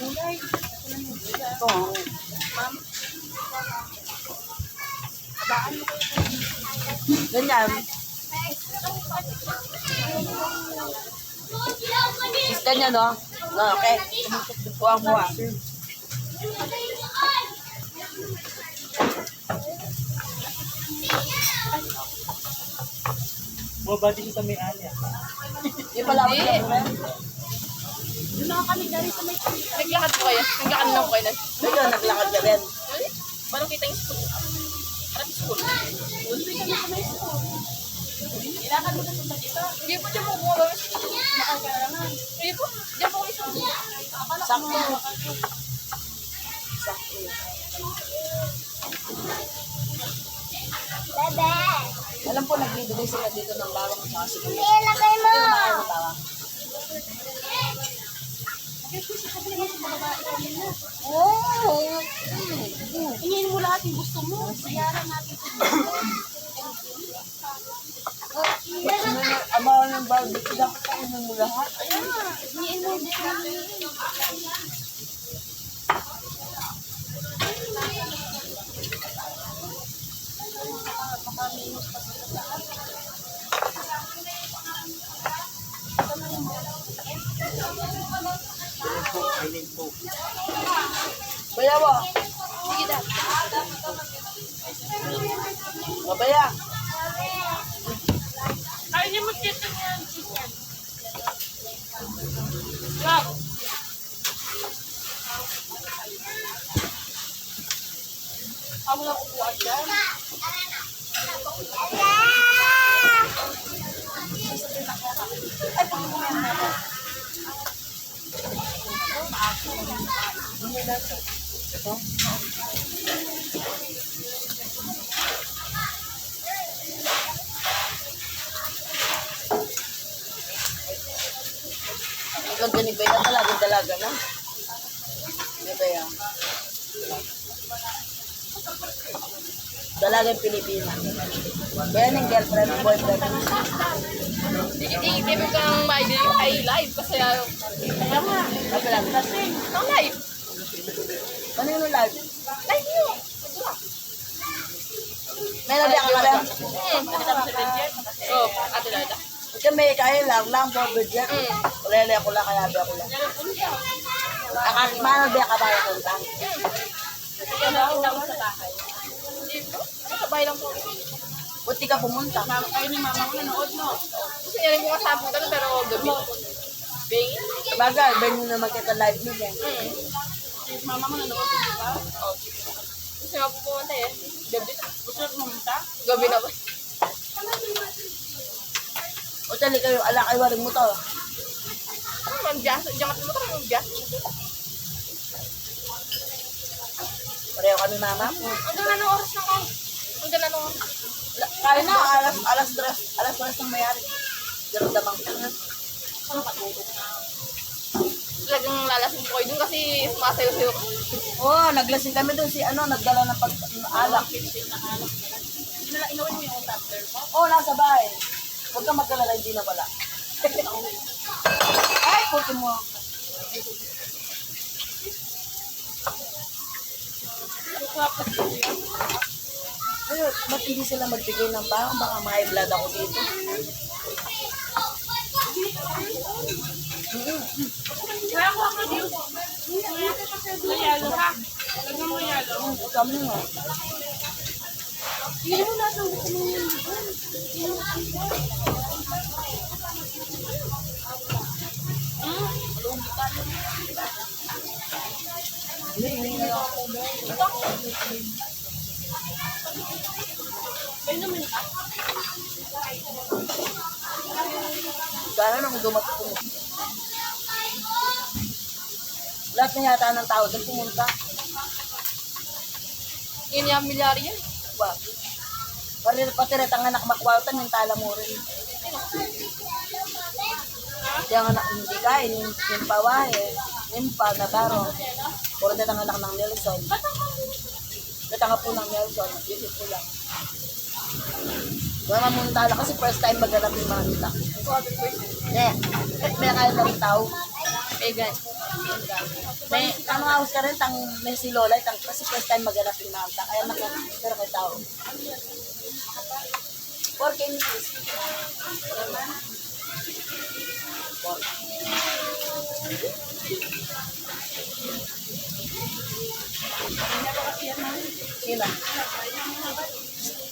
gulay. Ito, Ma'am, ganyan. Sister niya, no? No, okay. Buwang mo, ah. Bumabati siya sa may-ani. Yung pala ako Hindi. lang. doon na kami dari sa may naglakad po kayo. Naglakad lang po kayo. Medyo naglakad ka rin. Parang kita yung school. Parang school. Doon kami sa may school. Ilakad mo na sa dito. Hindi po dyan po po. Nakakalaman. Hindi po. Dyan po kayo sa Sakto. Sakto. Bebe! Alam po, nagbibigay sila dito ng bawang at saka siguro. Ilagay mo! Kumain mo bawang. Oh! Ingin mo lahat yung gusto mo. Sayaran natin. Ama ng barbecue, dapat kainin mo lahat. Ayan na. Ingin mo yung gusto mo. Kainin po. Baya mo. Sige na. Mabaya. Kainin mo chicken yan. Chicken. Rock. Ako lang kukuha dyan. Ganda ni Baya, talagang dalaga na. Ni Baya. Dalagang Pilipina. Baya ng girlfriend, boyfriend. Hindi mo kang may live kasi kaya nga. Ay, pala. Ang live. Ano yung live? Live nyo. May nabiyak ka rin? Oh, ate Lada. Kasi may kain lang for budget. Ulele ako lang, kaya biyak ko lang. Mano biyak ka ba yung punta? Kaya na ako sa bahay. Sa bahay lang po. Buti ka pumunta. Kayo ni mama ko nanood, no? Gusto niya rin ko kasama ko pero gabi. Bing? Sabagay, ba nyo na magkita live niya? Mama mo nanood, di ba? Oh, gusto nga po pumunta eh. Gabi na. Gusto na pumunta? Gabi na ba? O tali kayo, ala kayo waring mo to. Ano man, biyaso? Diyan ka mo ito, ang biyaso. Pareho kami mama. Ang ganda ng oras na ko. Ang ganda ng oras. Kaya na, alas 3 ng mayari. Ganun damang ka na. Ano ka tulog na? Talagang lalasin ko kayo dun kasi sumasayo-sayo ko. Oo, naglasing kami doon si ano, nagdala ng pag-alak. Inawin mo yung tumbler mo? Oo, nasa bahay. Huwag kang magkalala, hindi na wala. Ay, puto mo. Ayun, ba't hindi sila magbigay ng bawang? Baka may blood ako dito. Kaya ko ako dito. Mayalo ha? Lagyan mo yalo. Kami nga. Hindi mo nasa gusto mo yung Hindi na lang ako. Ay naman ka? Sana nang dumating po. Lahat na yata ng tao doon pumunta. Yun yung milyari yan. Ba? Pati rin ang anak makwaltan, yung tala mo rin. Yung anak hindi kain, yung pawahe, yung nagarong. Puro na ang anak ng Nelson. Natanga po ng Nelson, yun po lang. Wala mong tala kasi first time maganap yung mga nita. Ito, Eh, may kaya na rin tao. Vegan. May, ang mga house ka rin, may si Lola, kasi first time maganap yung manta. Kaya pero kay tao. 4K minutes. Sila.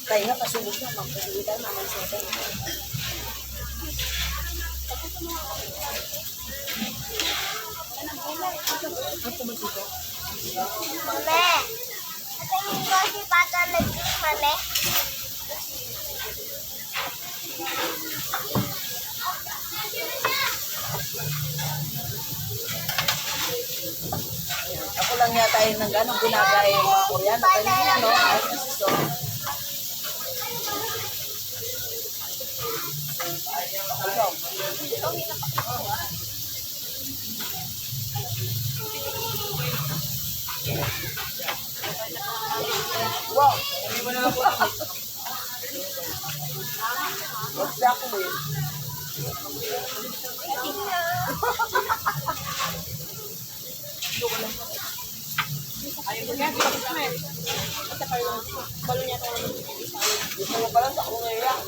Kaya nga, pasulog na. Magpasulitan naman siya sa Mame. Natingin ko si Pata lagi, mame. Ako lang yata yung nang gano'ng ginagaya yung mga Koreano. Kaya yun, no? Ayos na si So. Wow! Exactly. Gusto mo pala sa akong ngayon.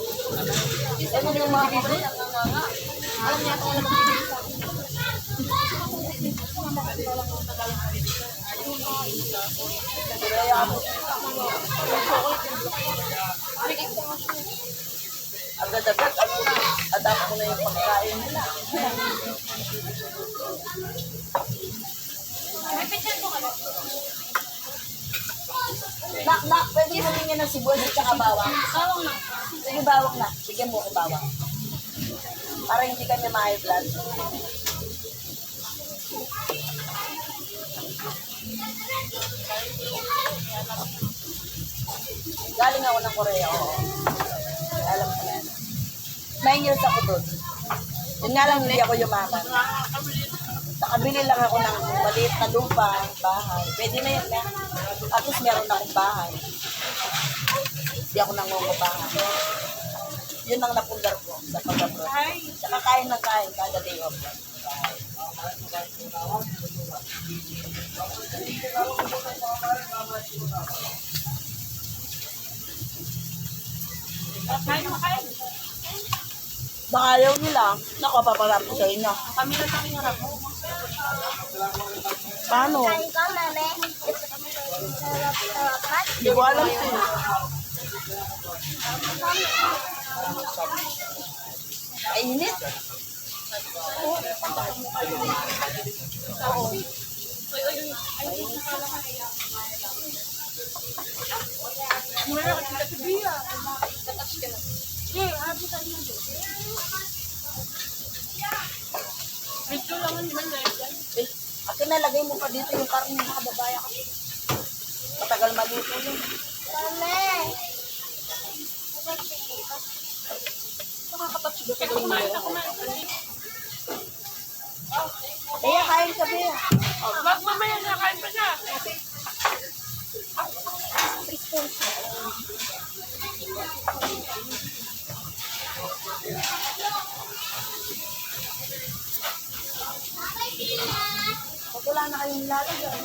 Ano yung mga bibili? Alam niya kung ano bibili sa akin. Agad-agad, ano na, adapt ko na yung pagkain nila. May picture ko ano? Nak, pwede mo tingin ng sibuyas at saka bawang. Bawang na. Sige, bawang na. Bigyan mo ko bawang. Para hindi kanya ma-high blood. Galing ako ng Korea, oo. Alam ko na yan. 9 years ako doon. Yun nga lang, hindi ako yumaman. Nakabili lang ako ng maliit na lupa, bahay. Pwede na yun na. At least meron akong bahay. Hindi ako nangungupahan. Yun ang napundar ko sa pag-abroad. Tsaka kain ng kain kada day off. Kain na kain. Baka ayaw nila. Naku, paparap ko sa inyo. Kami lang kami harap mo. Paano? Kain ko, mame. Sarap-sarapan. Hindi ko alam sila. Ay, init. Mura ka sa biya. Tatouch ka na. Happy ka na doon. Ito lang ang man na yan. Akin nalagay mo pa dito yung karne ng kababaya ka. Matagal maluto yun. Mame. Nakakatouch ba ka doon mo? Kaya kain ka, Bea. Wag mamaya na, kain pa siya. Pag wala na kayong nilalagay.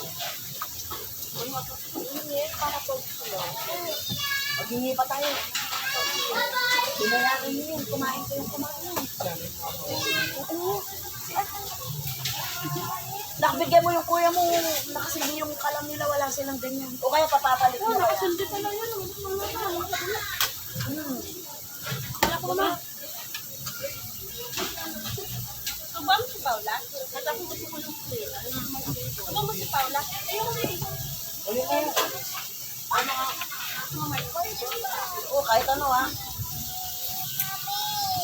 Maghingi pa tayo. Binayaran niyo yun. Kumain ko yung kumain. Nakabigyan mo yung kuya mo. Nakasindi yung kalam nila. Wala silang ganyan. O kaya papapalit mo kaya. Nakasindi pa lang yan. Kaya ko na. Subang si Paula? Natapos ko ko yung plate. Subang mo si Paula? Ayun na yun. Ayun na yun. O kahit ano ah.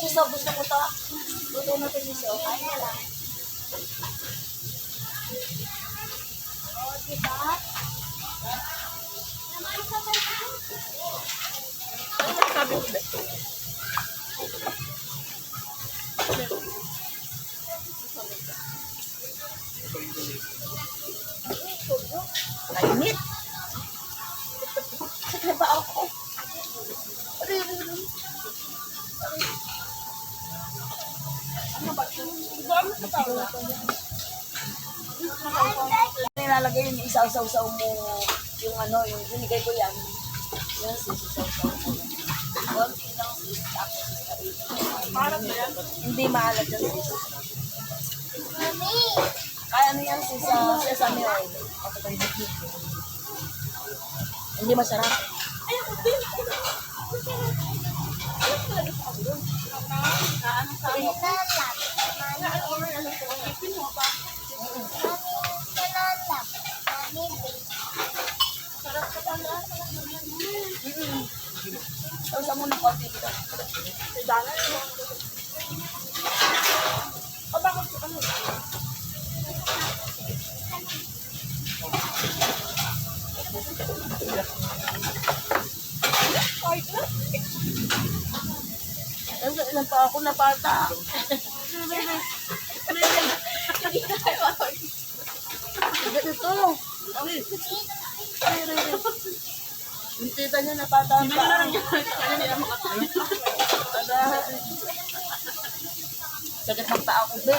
Siso, gusto ko to. Luto na ito siso. Kain na lang. O, diba? Ano sabi ko ba? Nainit. Sakit ba ako? Ano ba? Subang mo si Paula? Nilalagay yun, isaw-saw-saw mo yung ano, yung binigay ko yan. Yan, isaw-saw mo. Konti lang sis, tapos Parang ba yan? hindi maalat yan sis. Mami! Kaya ano yan sis, sesame oil. Hindi masarap. Ay, ako din. Ano sa akin? Kinalap. Ipin mo pa. Mami, kinalap. Mami, baby. Sarap ka pala. Sausa mo ng konti dito. Dala mo. O bakit ano? Kahit na. Ilan pa ako napata. Ganito. Yung tita niya napata ang paa. Sakit ng paa ko, be.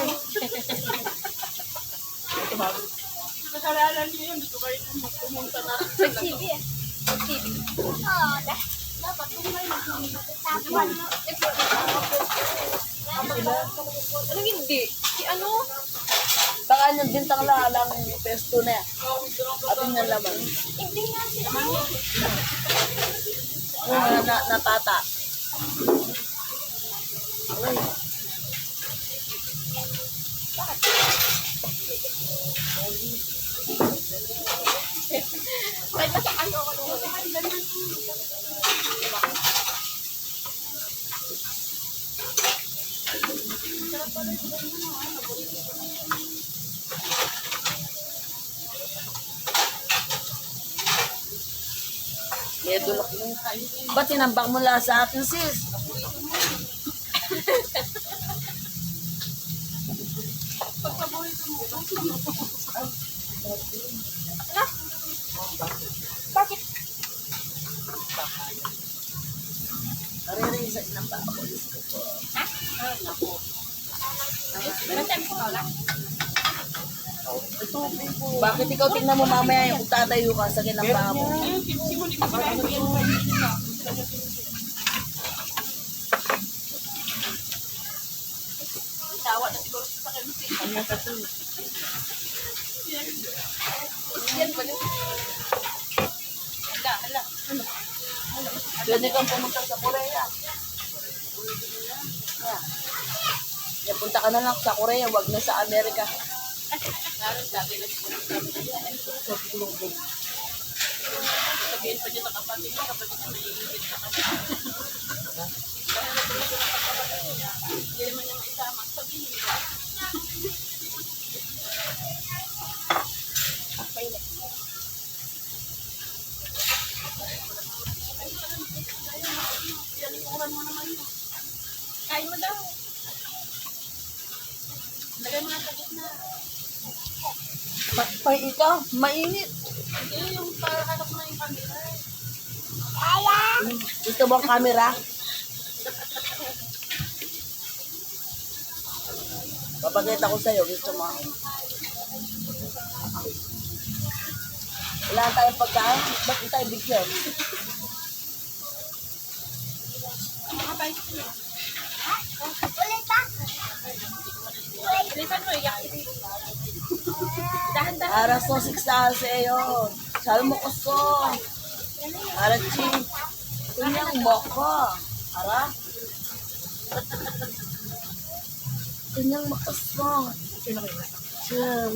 Nakalalan niyo yun. Gusto kayo pumunta na. Nag-TV eh. Nag-TV. Oo, dapat kumain tapon. Anong hindi? Si ano? Baka niyang bintang lalang pesto na yan. Ating ng laman. Hindi nga sila. Napata. Ay. Kahit nasa ano ako nung Medulok mo. Ba't tinambak mo lang sa akin, sis? bakit? Arere, isa inambak ako. Nasaan ko lang? Bakit ikaw tingnan mo mamaya yung kung tatayo ka sa kinambak mo? Ayun, si mo, di ba kaya mo yan? Tawa na siguro sa akin. Yan ba yun? Hala. Pwede kang pumunta sa Korea. Yeah. Punta ka na lang sa Korea, wag na sa Amerika. Naroon sabi na sabihin pa niya sa kapatid mo naiingit sa kanya. Hindi naman niya maisama. Sabihin niya. Kain mo daw. Lagay mo na sa gitna. Pag ikaw, mainit. Hindi yung parang mo na yung camera. Gusto mo ang camera? Papakita ko sa'yo, gusto mo. Wala tayong pagkain, bakit tayo bigyan? Mga bicycle. Ulit pa. Bilisan mo, iyak. Dahan-dahan. Aras no 6 sa'yo. Salmo ko so. Arachi. Kunyang moko. Ara? Kunyang makasong.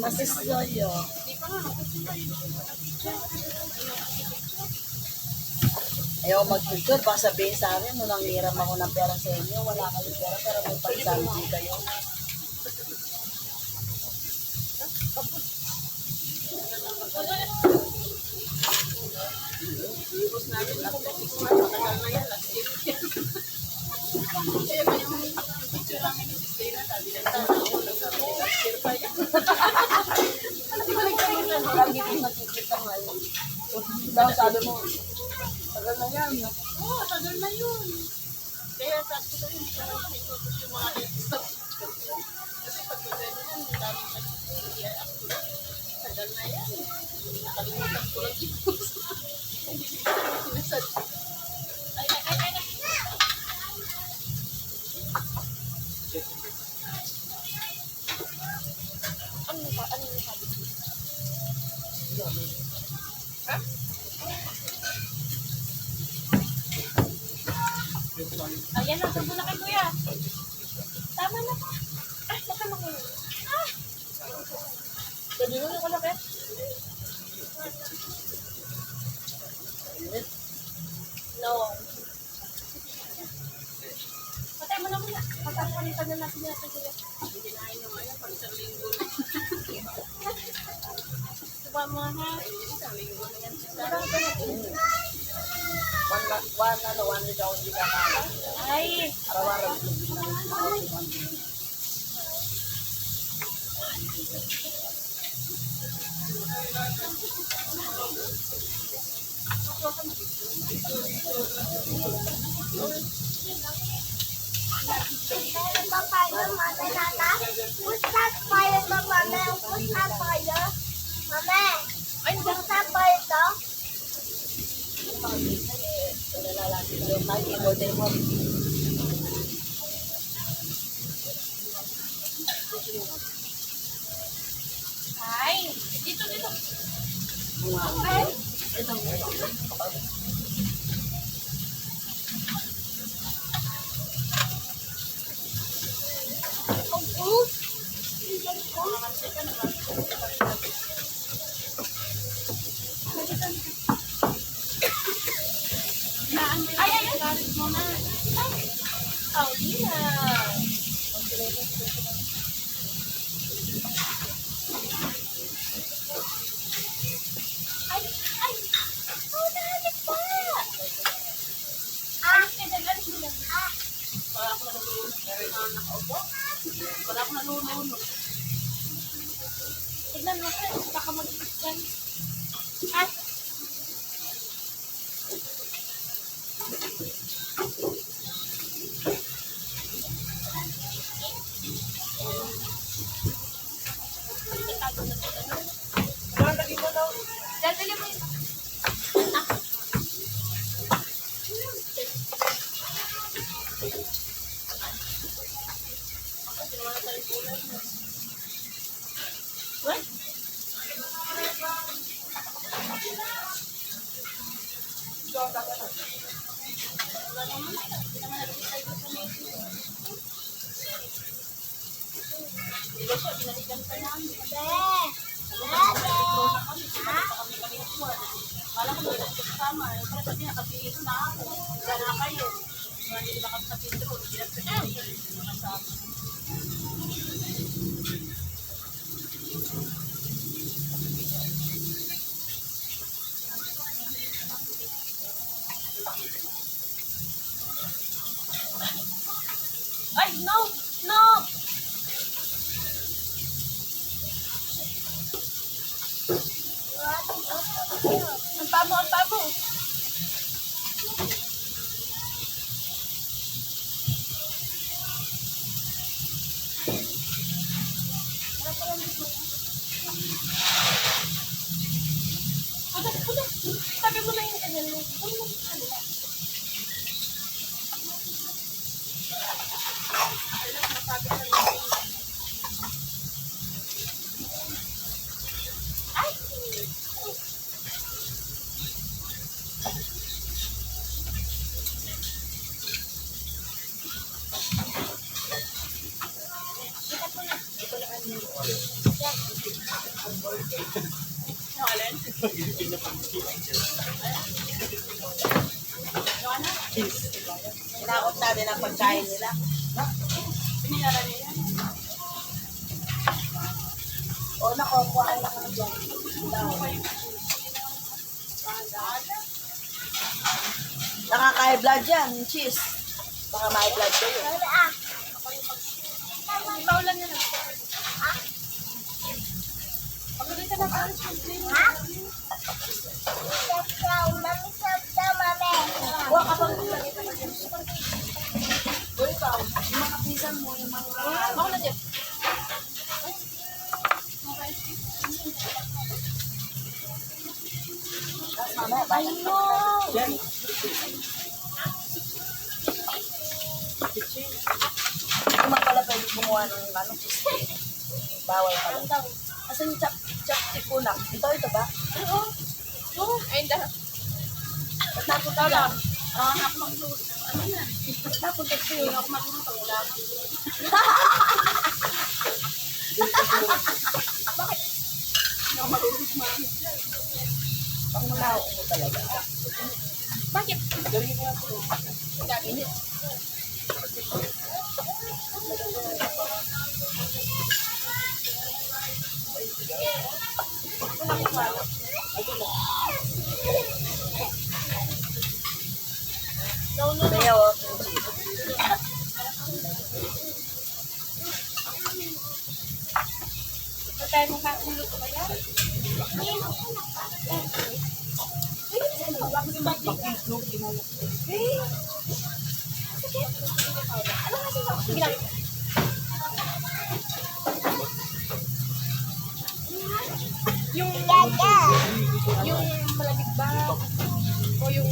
Masisoyo. Ayaw mag-picture, baka sabihin sa akin, nung nangiram ako ng pera sa inyo, wala kayong pera, pero may pagsambi kayo. Lagi din nakikita ngayon. Daw sabi mo, tagal na yan. Oo, tagal na yun. Kaya sabi ko rin, yung mga artista. Kasi pag ganyan yan, ang dami Tagal na yan. Nakalimutan ko lang ito. Hindi ko sinasad. Ay, ay, ay, ay. Ano yung sabi ko? Ha? Ayan na, turbo na kay kuya. Tama na pa. Ay, baka makulo. Ah! Pwede mo na ko lang eh. No. Patay mo na muna. Patapalitan na natin natin kuya. Hindi na ayaw ngayon. Pag isang linggo na. Diba mo ha? Isang linggo na yan. Marang ka na po. One week ako hindi kakain. Ay! Araw-araw. Meron ba tayo, mami, nata? Push that fire to, mami. Push that fire. Mami, push that fire to. Ay! Dito, dito. Ay, ay, ay. Oh, yeah. Ay, ay. Oh, nahanap pa. Alis ka dyan, alis ka dyan. Wala ako nalulunod. Wala ako nalulunod. Tignan mo, baka mag-isip dyan. Ay. Dadali mo yun. What? Kala ko may kasama. Para sabi nakapihit na ako. Gana kayo. Hindi ba kami sa Pedro? Hindi lang sa Pedro. Hindi kasama. Ay, no! No! Ang tamo, ang tamo! Sabi mo na yung ganyan mo. Ano mo sa kanila? Ay! Ikat mo na. Ito lang ang yan. Yung alin? Yung ano? Tinakot natin ang pagkain nila. Pinilala niya yan. O, nakukuha lang ako dyan. Nakaka-high blood yan, yung cheese. Baka ma-high blood kayo. Paulan niya na. Pagkakita na parang Ha? Mami, sabda, mami. Huwag ka pang Uy, ikaw, yung mga pisan mo, yung mga... Ako na dyan. Mamaya, baka. Yan. Hindi man pala pwede gumawa ng ano, cheesecake. Bawal pala. Asan yung chopstick ko lang? Ito ba? Ay, hindi. Ba't napunta lang? Ako magluto. Ano yan? Ba't napunta siya? Ako magluto. Wala. Pang malaw ko talaga. Bakit? Gawin mo nga ito. Dami. Kaya o. Magkaya mo kakuluto ba yan? Yung malamig ba? O yung...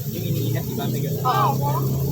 Yung iniingat, di ba? May ganun. Oo.